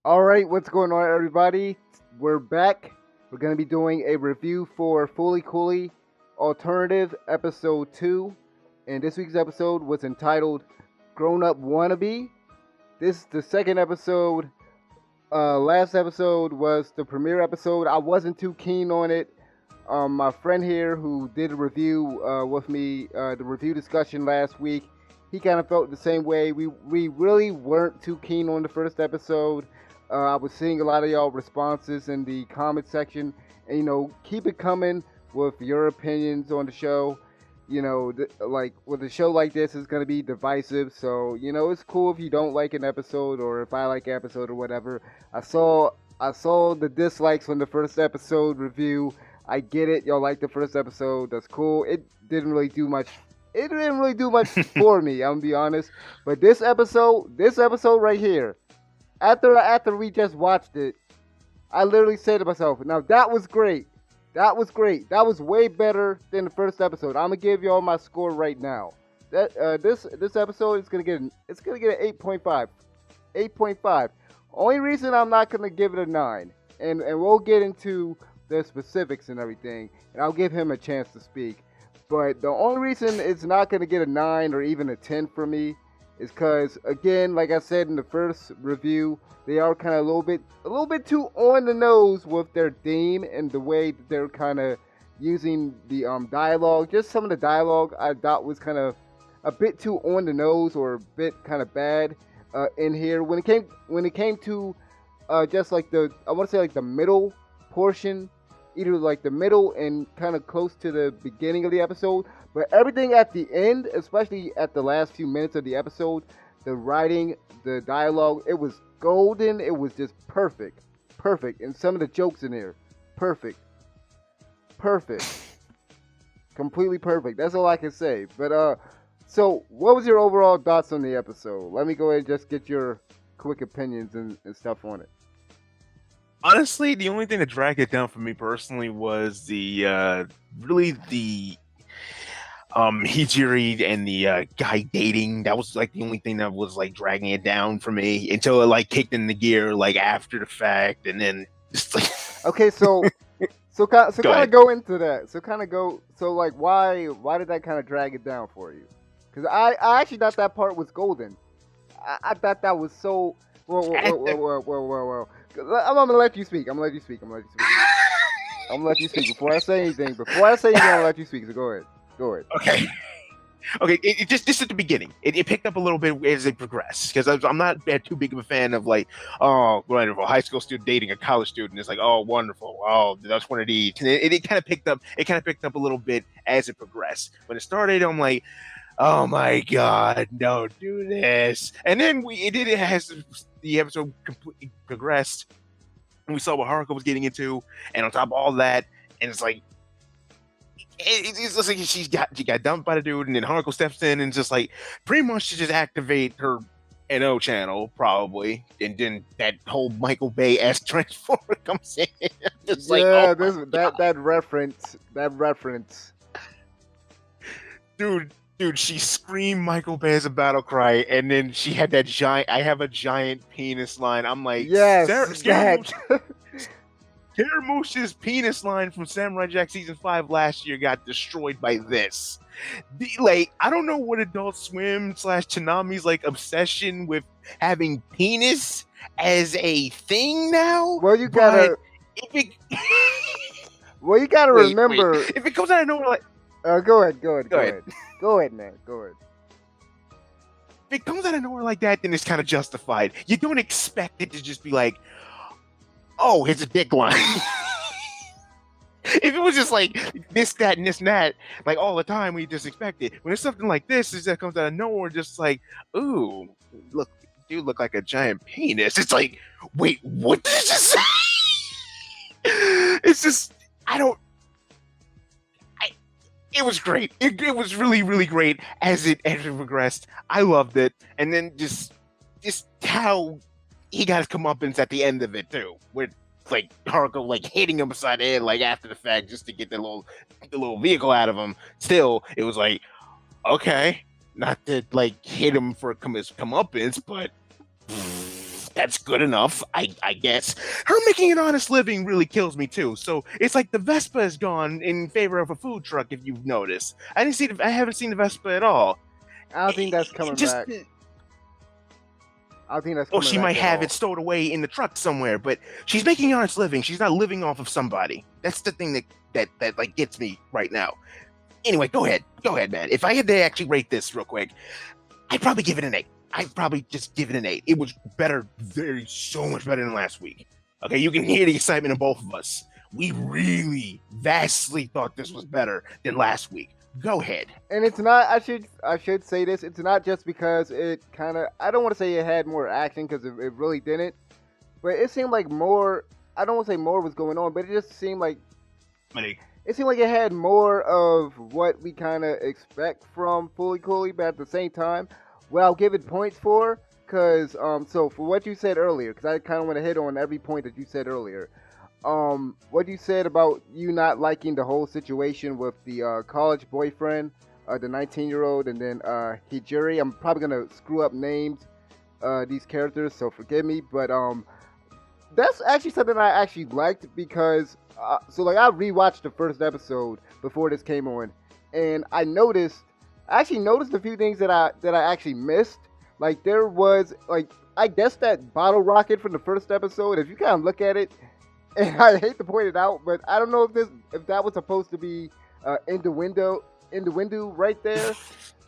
All right, what's going on, everybody? We're back. We're going to be doing a review for Fully Cooley Alternative Episode 2. And this week's episode was entitled Grown Up Wannabe. This is the second episode. Last episode was the premiere episode. I wasn't too keen on it. My friend here who did a review with me, the review discussion last week, he kind of felt the same way. We really weren't too keen on the first episode. I was seeing a lot of y'all responses in the comment section, and keep it coming with your opinions on the show. Like with a show like this, it's gonna be divisive. So it's cool if you don't like an episode or if I like an episode or whatever. I saw the dislikes on the first episode review. I get it. Y'all like the first episode. That's cool. It didn't really do much. It didn't really do much for me. I'm gonna be honest. But this episode right here. After we just watched it, I literally said to myself, "Now that was great. That was great. That was way better than the first episode. I'm gonna give y'all my score right now. That this episode is gonna get an 8.5. 8.5. Only reason I'm not gonna give it a 9, and we'll get into the specifics and everything, and I'll give him a chance to speak. But the only reason it's not gonna get a 9 or even a 10 for me is because, again, like I said in the first review, they are kind of a little bit too on the nose with their theme and the way that they're kind of using the dialogue. Just some of the dialogue I thought was kind of a bit too on the nose or a bit kind of bad in here. When it came to just like I want to say like the middle portion, either like the middle and kind of close to the beginning of the episode. But everything at the end, especially at the last few minutes of the episode, the writing, the dialogue, it was golden. It was just perfect. Perfect. And some of the jokes in here, perfect. Perfect. Completely perfect. That's all I can say. But, so what was your overall thoughts on the episode? Let me go ahead and just get your quick opinions and stuff on it. Honestly, the only thing that dragged it down for me personally was the Hijiri and the guy dating. That was like the only thing that was like dragging it down for me until it like kicked in the gear like after the fact, and then just like okay, so kind of go into that. So like why did that kind of drag it down for you? Because I actually thought that part was golden. I thought that was so. Whoa. I'm gonna let you speak. I'm gonna let you speak. Before I say anything, I'm gonna let you speak. So go ahead. Okay. It just at the beginning. It picked up a little bit as it progressed because I'm not too big of a fan of like, oh, wonderful, high school student dating a college student. It's like, oh, wonderful, oh, that's one of these. And it kind of picked up. It kind of picked up a little bit as it progressed. When it started, I'm like, oh my god, don't do this. And then as the episode completely progressed, and we saw what Haruko was getting into, and on top of all that, and it's like. It's just like she got dumped by the dude, and then Haruko steps in and just like pretty much to just activate her NO channel probably, and then that whole Michael Bay-esque transformer comes in. Just like, yeah, that reference. Dude, she screamed Michael Bay as a battle cry, and then she had that giant "I have a giant penis" line. I'm like, yes, Karamush's penis line from Samurai Jack season 5 last year got destroyed by this. I don't know what Adult Swim / Tsunami's like obsession with having penis as a thing now. Well, you gotta. Well, you gotta remember. Wait. If it comes out of nowhere, like. Go ahead, man. Go ahead. If it comes out of nowhere like that, then it's kind of justified. You don't expect it to just be like, oh, here's a dick line. If it was just like this, that, and this, and that, like all the time, we just expect it. When it's something like this, that comes out of nowhere, just like, ooh, look, you look like a giant penis. It's like, wait, what did it just say? It's just, it was great. It was really, really great as it progressed. I loved it. And then just how he got his comeuppance at the end of it too, with like Haruko like hitting him beside the head like after the fact just to get the little vehicle out of him. Still, it was like, okay, not to like hit him for his comeuppance, but That's good enough, I guess. Her making an honest living really kills me too. So it's like the Vespa is gone in favor of a food truck. If you've noticed, I haven't seen the Vespa at all. I don't think that's It coming just, back. I don't think that's or coming she back might at have it all. stowed away in the truck somewhere. But she's making an honest living. She's not living off of somebody. That's the thing that like gets me right now. Anyway, go ahead, man. If I had to actually rate this real quick, I'd probably give it an 8. I'd probably just give it an 8. It was better, so much better than last week. Okay, you can hear the excitement in both of us. We really vastly thought this was better than last week. Go ahead. And it's not. I should say this. It's not just because it kind of. I don't want to say it had more action because it really didn't. But it seemed like more. I don't want to say more was going on, but it just seemed like it had more of what we kind of expect from Fully Cooley, but at the same time, what I'll give it points for, because so for what you said earlier, because I kind of want to hit on every point that you said earlier. What you said about you not liking the whole situation with the college boyfriend, the 19-year-old, and then Hijiri. I'm probably gonna screw up names, these characters, so forgive me, but that's actually something I actually liked because so like I rewatched the first episode before this came on, and I actually noticed a few things that I actually missed. Like there was like I guess that bottle rocket from the first episode. If you kind of look at it, and I hate to point it out, but I don't know if that was supposed to be in the window right there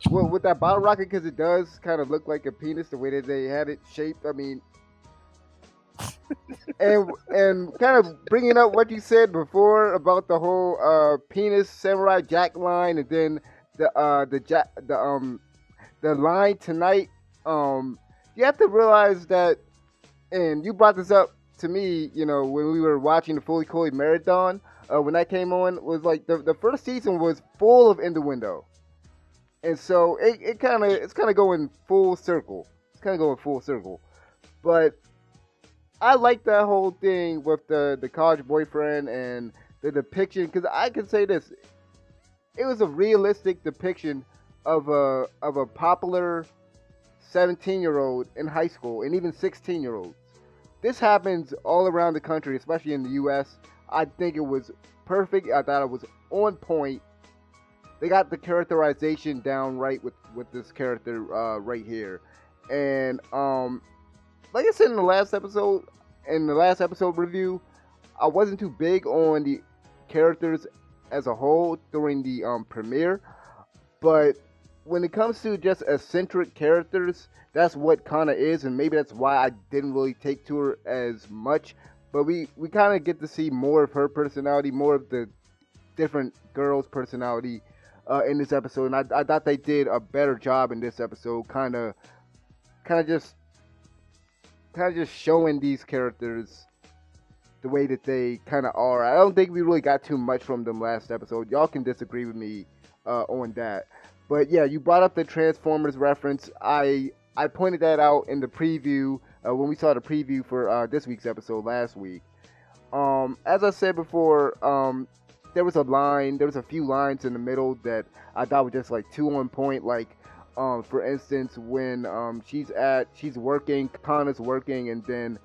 with that bottle rocket because it does kind of look like a penis the way that they had it shaped. I mean, and kind of bringing up what you said before about the whole penis samurai jack line, and then the line tonight. You have to realize that, and you brought this up to me. You know, when we were watching the Fully Cooley marathon, when that came on, was like the first season was full of innuendo, and so it's kind of going full circle. It's kind of going full circle, but I like that whole thing with the college boyfriend and the depiction because I can say this: it was a realistic depiction of a popular 17-year-old in high school and even 16-year-olds. This happens all around the country, especially in the U.S. I think it was perfect. I thought it was on point. They got the characterization down right with this character right here, and like I said in the last episode review, I wasn't too big on the characters as a whole during the premiere, but when it comes to just eccentric characters, that's what Kana is, and maybe that's why I didn't really take to her as much. But we kind of get to see more of her personality, more of the different girls' personality in this episode, and I thought they did a better job in this episode, kind of just showing these characters the way that they kind of are. I don't think we really got too much from them last episode. Y'all can disagree with me on that. But yeah, you brought up the Transformers reference. I pointed that out in the preview when we saw the preview for this week's episode last week. As I said before, there was a few lines in the middle that I thought were just like too on point. Like, for instance, when she's working, Kana's working, and then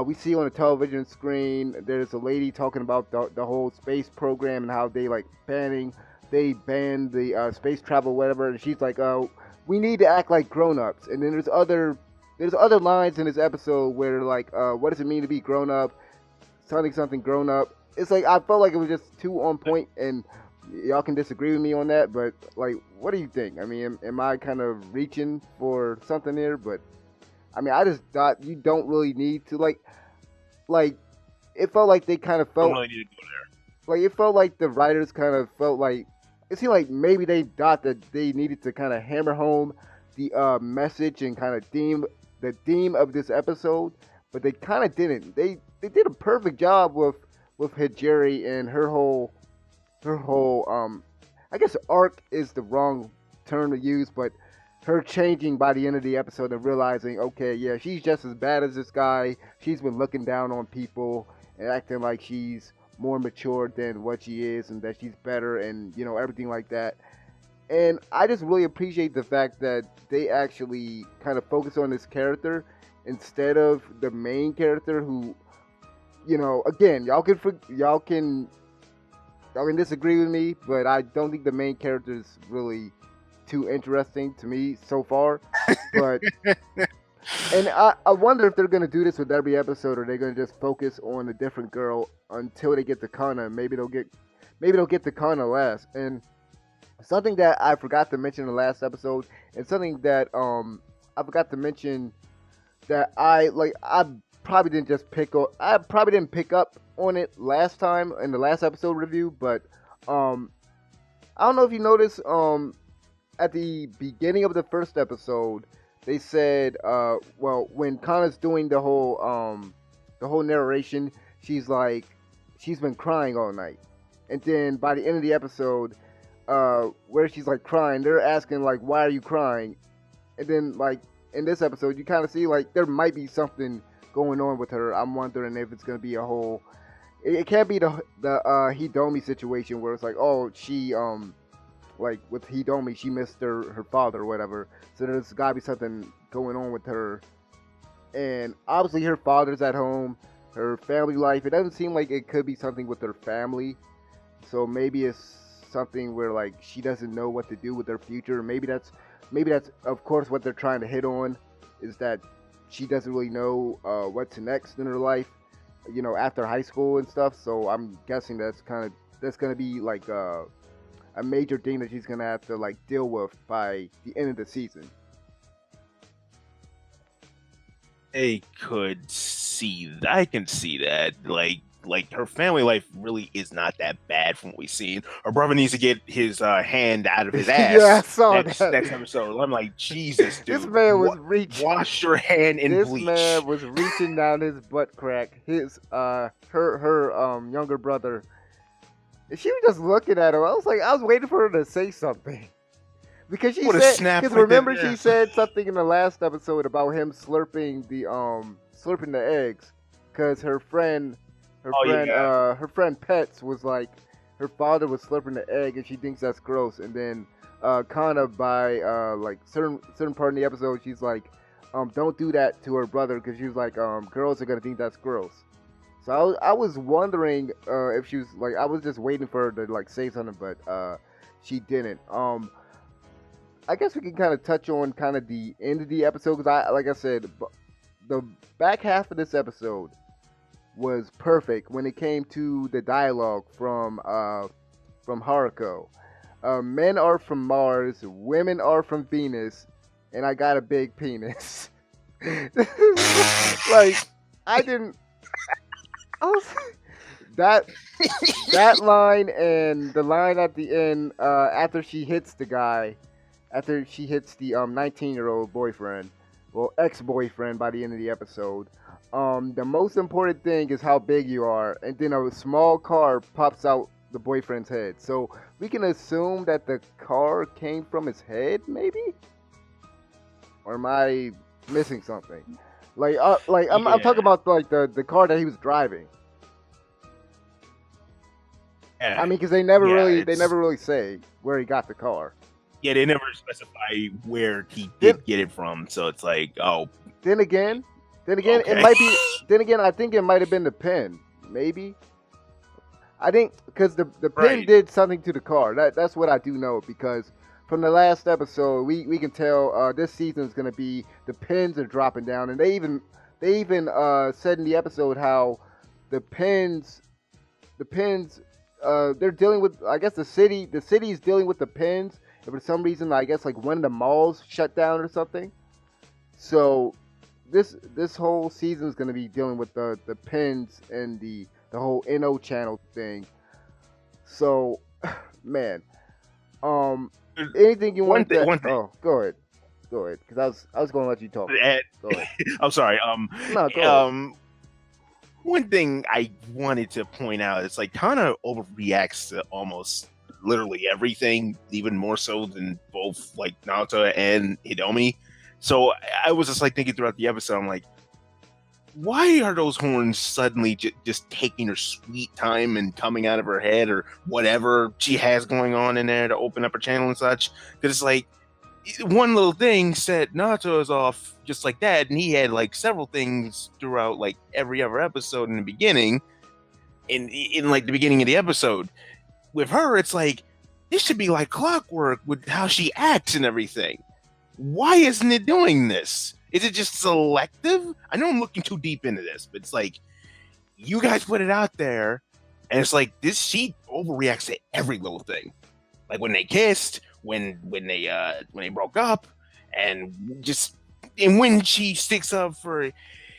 we see on the television screen there's a lady talking about the whole space program and how they banned the space travel, whatever. And she's like, we need to act like grown-ups. And then there's other lines in this episode where like, what does it mean to be grown up? Something grown up. It's like I felt like it was just too on point, and y'all can disagree with me on that. But like, what do you think? I mean, am I kind of reaching for something here? But I mean, I just thought you don't really need to like. It felt like they kind of felt. Don't really need to go there. Like it felt like the writers kind of felt like it seemed like maybe they thought that they needed to kind of hammer home the message and kind of the theme of this episode, but they kind of didn't. They did a perfect job with Hijiri and her whole I guess arc is the wrong term to use, but her changing by the end of the episode and realizing, okay, yeah, she's just as bad as this guy. She's been looking down on people and acting like she's more mature than what she is and that she's better and, you know, everything like that. And I just really appreciate the fact that they actually kind of focus on this character instead of the main character who, again, y'all can disagree with me, but I don't think the main character is really too interesting to me so far. But and I wonder if they're gonna do this with every episode, or they're gonna just focus on a different girl until they get to Kana. Maybe they'll get to Kana last. And something that I forgot to mention in the last episode, and something that I forgot to mention that I probably didn't just pick up. I probably didn't pick up on it last time in the last episode review, but I don't know if you noticed at the beginning of the first episode, they said well, when Kana's doing the whole narration, she's been crying all night, and then by the end of the episode, where she's like crying, they're asking like, why are you crying? And then like in this episode, you kind of see like there might be something going on with her. I'm wondering if it's gonna be a whole. It can't be the Hidomi situation where it's like, oh, she like with Hidomi, she missed her father or whatever. So there's gotta be something going on with her. And obviously her father's at home, her family life. It doesn't seem like it could be something with her family. So maybe it's something where like she doesn't know what to do with her future. Maybe that's of course what they're trying to hit on, is that she doesn't really know what's next in her life, after high school and stuff. So I'm guessing that's gonna be like a major thing that she's gonna have to like deal with by the end of the season. I can see that. Like her family life really is not that bad from what we've seen. Her brother needs to get his hand out of his ass. Yeah, I saw that. Next episode. I'm like, Jesus, dude. This man was reaching. Wash your hand in bleach. This man was reaching down his butt crack. Her younger brother. She was just looking at him. I was waiting for her to say something. Because she said, because remember she said something in the last episode about him slurping the eggs, because her friend Pets was like, her father was slurping the egg and she thinks that's gross. And then Kana by like certain part in the episode, she's like, don't do that to her brother, because she was like, girls are gonna think that's gross. So I was wondering if she was like, I was just waiting for her to like say something, but she didn't. I guess we can kind of touch on kind of the end of the episode, because like I said, the back half of this episode was perfect when it came to the dialogue from Haruko. Men are from Mars, women are from Venus, and I got a big penis. Like, that line, and the line at the end after she hits the guy, after she hits the 19-year-old boyfriend, well, ex-boyfriend by the end of the episode. The most important thing is how big you are, and then a small car pops out the boyfriend's head. So we can assume that the car came from his head, maybe? Or am I missing something? I'm talking about like the car that he was driving. Yeah. I mean, because they never really say where he got the car. Yeah, they never specify where he did get it from. So it's like, oh. Then again, okay. It might be. Then again, I think it might have been the pen. Maybe. I think because the pen did something to the car. That's what I do know, because from the last episode, we can tell this season is going to be, the pens are dropping down, and they even said in the episode how the pens they're dealing with, I guess the city is dealing with the pens, and for some reason I guess like one of the malls shut down or something. So this whole season is going to be dealing with the pens and the whole NO channel thing. So man, anything you want to? Oh, go ahead, because I was going to let you talk. Go ahead. I'm sorry. No, go ahead. One thing I wanted to point out is like kind of overreacts to almost literally everything, even more so than both like Naruto and Hidomi. So I was just like thinking throughout the episode, I'm like, why are those horns suddenly just taking her sweet time and coming out of her head or whatever she has going on in there to open up her channel and such? Because it's like, one little thing set Nacho's off just like that, and he had like several things throughout like every other episode in the beginning. In like the beginning of the episode, with her, it's like this should be like clockwork with how she acts and everything. Why isn't it doing this? Is it just selective? I know I'm looking too deep into this, but it's like you guys put it out there, and it's like this. She overreacts to every little thing, like when they kissed, when they broke up, and just and when she sticks up for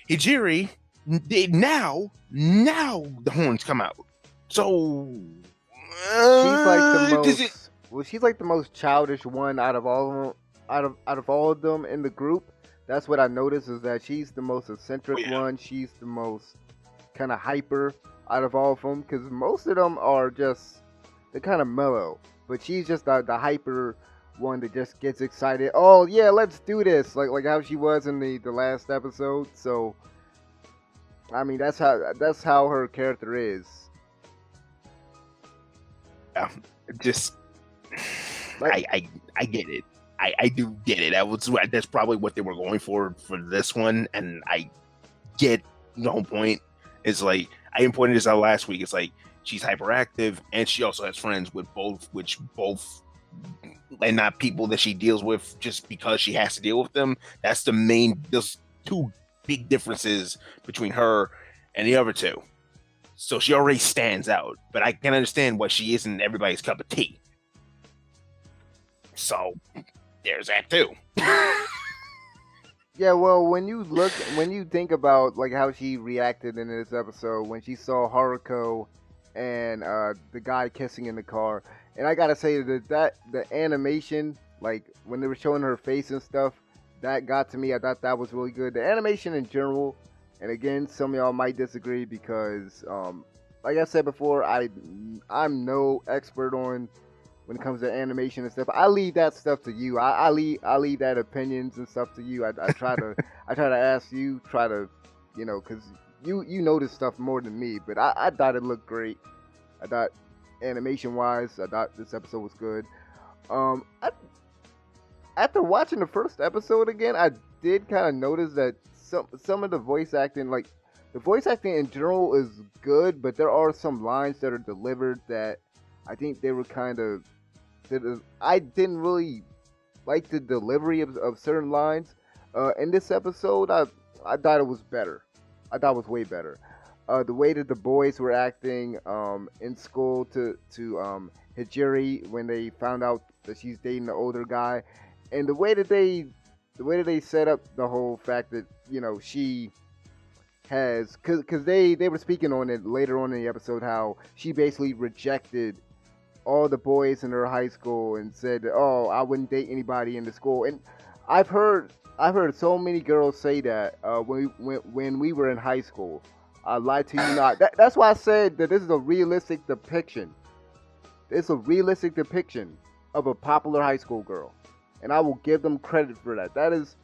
Hijiri, now the horns come out. So She's like the does it? most. Well, she's like the most childish one out of all of them. Out of all of them in the group, that's what I noticed is that she's the most Oh eccentric yeah, one. She's the most kind of hyper out of all of them because most of them are just they're kind of mellow, but she's just the hyper one that just gets excited. Oh yeah, let's do this! Like how she was in the last episode. So I mean that's how her character is. yeah. Just Like I get it. I do get it. That's probably what they were going for this one, and I get the whole point. It's like I even pointed this out last week. It's like she's hyperactive, and she also has friends with both, and not people that she deals with just because she has to deal with them. That's the main. There's two big differences between her and the other two. So she already stands out, but I can understand why she isn't everybody's cup of tea. So there's that too. yeah, well, when you think about like how she reacted in this episode when she saw Haruko and the guy kissing in the car, and I gotta say that the animation, like when they were showing her face and stuff, that got to me. I thought that was really good. The animation in general, and again, some of y'all might disagree because, like I said before, I'm no expert on when it comes to animation and stuff. I leave that stuff to you. I leave that opinions and stuff to you. I try to I try to ask you, try to, because you know this stuff more than me. But I thought it looked great. I thought animation wise, I thought this episode was good. I, after watching the first episode again, I did kind of notice that some of the voice acting, like the voice acting in general, is good, but there are some lines that are delivered that I think they were kind of I didn't really like the delivery of certain lines. In this episode, I thought it was better. I thought it was way better. The way that the boys were acting in school to Hijiri when they found out that she's dating the older guy, and the way that they set up the whole fact that she has because they were speaking on it later on in the episode how she basically rejected all the boys in her high school and said, "Oh, I wouldn't date anybody in the school." And I've heard so many girls say that when we were in high school. I lied to you not. That's why I said that this is a realistic depiction. It's a realistic depiction of a popular high school girl, and I will give them credit for that. That is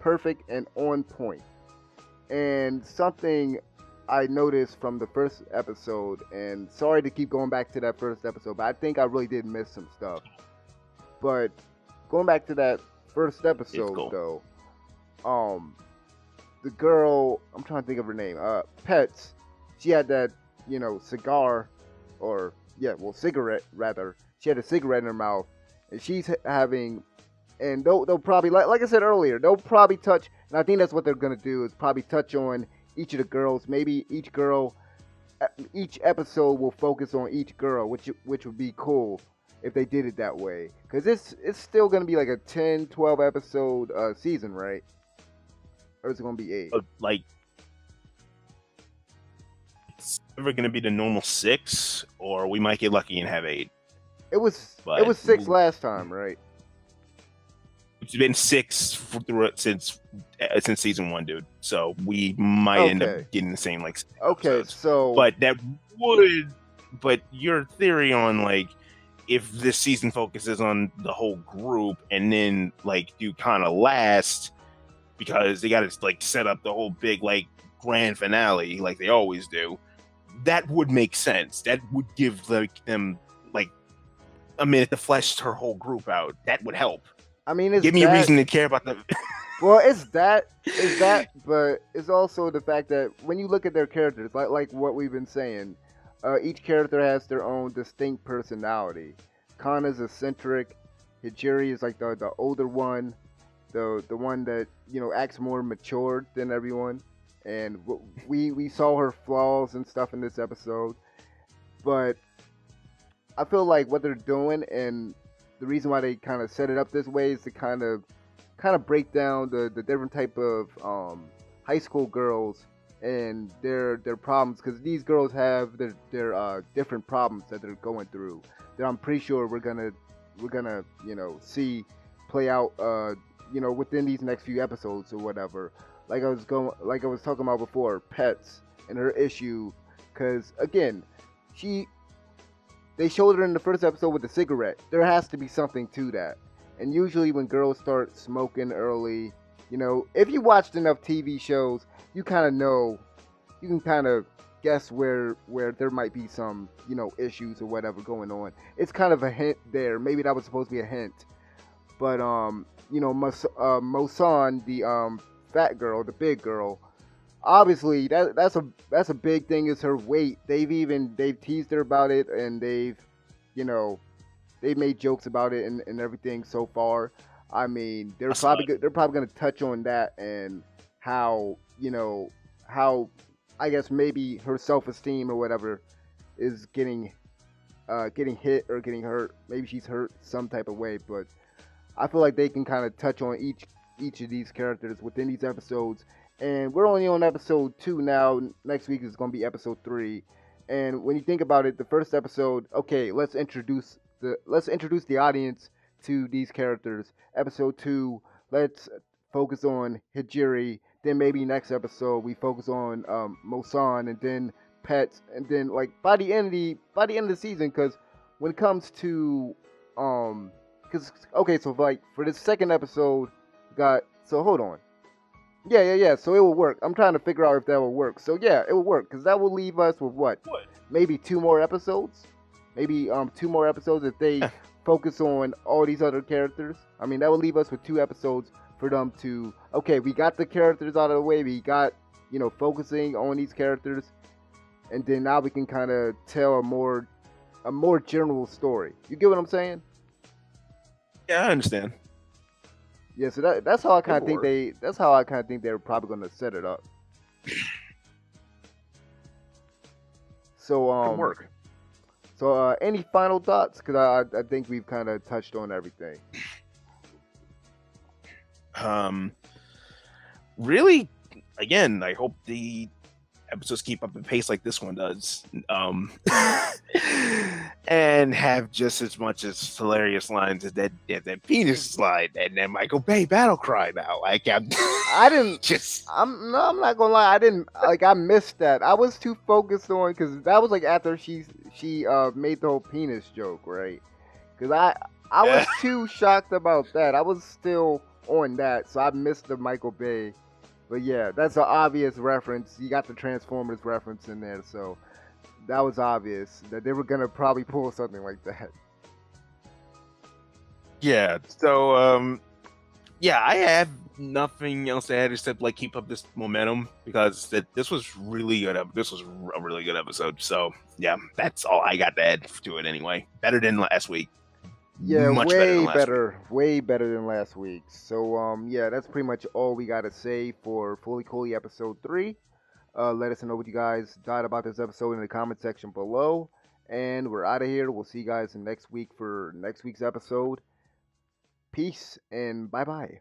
perfect and on point. And something I noticed from the first episode, and sorry to keep going back to that first episode, but I think I really did miss some stuff. But going back to that first It's episode cool. though, um, the girl, I'm trying to think of her name, Pets, she had that, cigar, or yeah, well, cigarette rather. She had a cigarette in her mouth, and she's having, and they'll probably like I said earlier, they'll probably touch, and I think that's what they're gonna do is probably touch on each of the girls. Maybe each episode will focus on each girl, which would be cool if they did it that way. Cause it's still gonna be like a 10, 12 episode season, right? Or is it gonna be 8? Like it's ever going to be the normal 6, or we might get lucky and have 8. It was it But was 6 last time, right? it's been 6 since season 1, dude. So we might end Okay. up getting the same like 6 Okay, episodes. so But that would. But your theory on like if this season focuses on the whole group and then like do kind of last because they got to like set up the whole big like grand finale like they always do. That would make sense. That would give like them like a minute to flesh her whole group out. That would help. I mean, it's Give me a that. reason to care about the. Well, it's that, but it's also the fact that when you look at their characters, like what we've been saying, each character has their own distinct personality. Kana's eccentric. Hijiri is like the older one, the one that acts more matured than everyone, and we saw her flaws and stuff in this episode. But I feel like what they're doing and the reason why they kind of set it up this way is to kind of break down the different type of high school girls and their problems, because these girls have their different problems that they're going through that I'm pretty sure we're gonna see play out within these next few episodes or whatever. Like I was talking about before, pets and her issue, because again, she they showed her in the first episode with the cigarette. There has to be something to that. And usually when girls start smoking early, if you watched enough TV shows, you kind of know, you can kind of guess where there might be some, issues or whatever going on. It's kind of a hint there. Maybe that was supposed to be a hint. But Mosan, the fat girl, the big girl, obviously that's a big thing is her weight. They've teased her about it, and you know they've made jokes about it and everything so far. I mean, they're probably going to touch on that and how how I guess maybe her self esteem or whatever is getting hit or getting hurt. Maybe she's hurt some type of way, but I feel like they can kind of touch on each of these characters within these episodes. And we're only on episode 2 now. Next week is going to be episode 3. And when you think about it, the first episode, okay, let's introduce the audience to these characters. Episode 2, let's focus on Hijiri. Then maybe next episode we focus on Mosan, and then pets, and then like by the end of the season, because when it comes to because okay, so like for this second episode, got so hold on. Yeah. So it will work. I'm trying to figure out if that will work. So yeah, it will work because that will leave us with what? What? Maybe two more episodes. Maybe two more episodes if they focus on all these other characters. I mean, that will leave us with 2 episodes for them to. Okay, we got the characters out of the way. We got focusing on these characters, and then now we can kind of tell a more general story. You get what I'm saying? Yeah, I understand. Yeah. So that's how I kind It of think work. they're probably going to set it up. So Could work. any final thoughts? Because I think we've kind of touched on everything. Um, really, again, I hope the episodes keep up the pace like this one does, and have just as much as hilarious lines as that penis slide and then Michael Bay battle cry. Now, like I didn't. just I'm not gonna lie. I didn't like. I missed that. I was too focused on because that was like after she made the whole penis joke, right? Because I was too shocked about that. I was still on that, so I missed the Michael Bay. But yeah, that's an obvious reference. You got the Transformers reference in there, so that was obvious that they were gonna probably pull something like that. yeah. So yeah, I have nothing else to add except like keep up this momentum because this was really good. This was a really good episode. So yeah, that's all I got to add to it anyway. Better than last week. Yeah, Much better than way last week. better, way better than last week. So yeah, that's pretty much all we gotta say for Fully Cooley episode 3. Let us know what you guys thought about this episode in the comment section below. And we're out of here. We'll see you guys next week for next week's episode. Peace and bye bye.